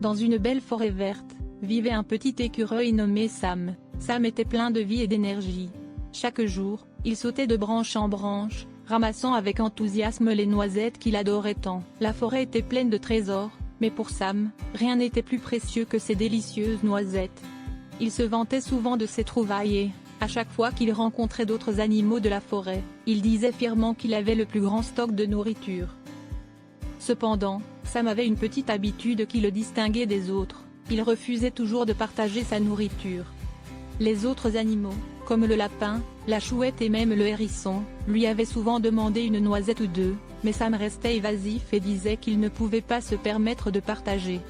Dans une belle forêt verte, vivait un petit écureuil nommé Sam. Sam était plein de vie et d'énergie. Chaque jour, il sautait de branche en branche, ramassant avec enthousiasme les noisettes qu'il adorait tant. La forêt était pleine de trésors, mais pour Sam, rien n'était plus précieux que ces délicieuses noisettes. Il se vantait souvent de ses trouvailles et, à chaque fois qu'il rencontrait d'autres animaux de la forêt, il disait fièrement qu'il avait le plus grand stock de nourriture. Cependant, Sam avait une petite habitude qui le distinguait des autres, il refusait toujours de partager sa nourriture. Les autres animaux, comme le lapin, la chouette et même le hérisson, lui avaient souvent demandé une noisette ou deux, mais Sam restait évasif et disait qu'il ne pouvait pas se permettre de partager.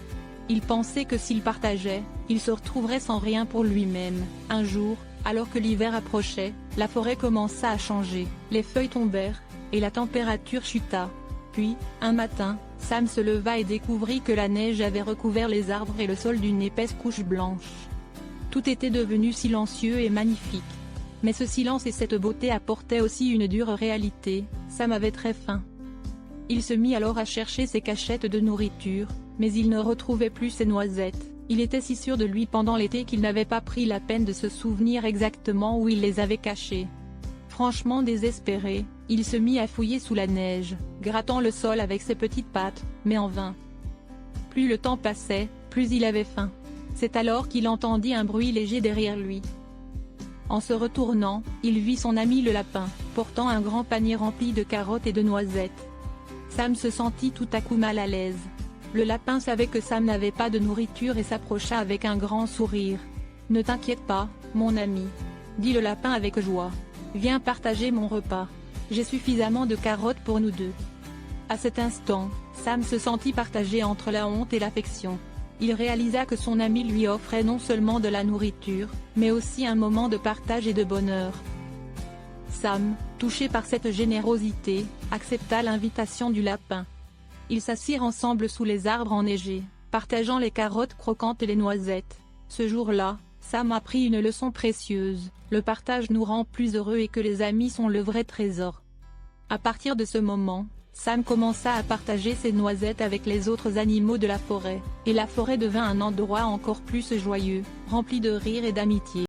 Il pensait que s'il partageait, il se retrouverait sans rien pour lui-même. Un jour, alors que l'hiver approchait, la forêt commença à changer, les feuilles tombèrent, et la température chuta. Puis, un matin, Sam se leva et découvrit que la neige avait recouvert les arbres et le sol d'une épaisse couche blanche. Tout était devenu silencieux et magnifique. Mais ce silence et cette beauté apportaient aussi une dure réalité, Sam avait très faim. Il se mit alors à chercher ses cachettes de nourriture, mais il ne retrouvait plus ses noisettes. Il était si sûr de lui pendant l'été qu'il n'avait pas pris la peine de se souvenir exactement où il les avait cachées. Franchement désespéré, il se mit à fouiller sous la neige, grattant le sol avec ses petites pattes, mais en vain. Plus le temps passait, plus il avait faim. C'est alors qu'il entendit un bruit léger derrière lui. En se retournant, il vit son ami le lapin, portant un grand panier rempli de carottes et de noisettes. Sam se sentit tout à coup mal à l'aise. Le lapin savait que Sam n'avait pas de nourriture et s'approcha avec un grand sourire. « Ne t'inquiète pas, mon ami, » dit le lapin avec joie. « Viens partager mon repas. J'ai suffisamment de carottes pour nous deux. » À cet instant, Sam se sentit partagé entre la honte et l'affection. Il réalisa que son ami lui offrait non seulement de la nourriture, mais aussi un moment de partage et de bonheur. Sam, touché par cette générosité, accepta l'invitation du lapin. Ils s'assirent ensemble sous les arbres enneigés, partageant les carottes croquantes et les noisettes. Ce jour-là, Sam apprit une leçon précieuse, le partage nous rend plus heureux et que les amis sont le vrai trésor. À partir de ce moment, Sam commença à partager ses noisettes avec les autres animaux de la forêt, et la forêt devint un endroit encore plus joyeux, rempli de rire et d'amitié.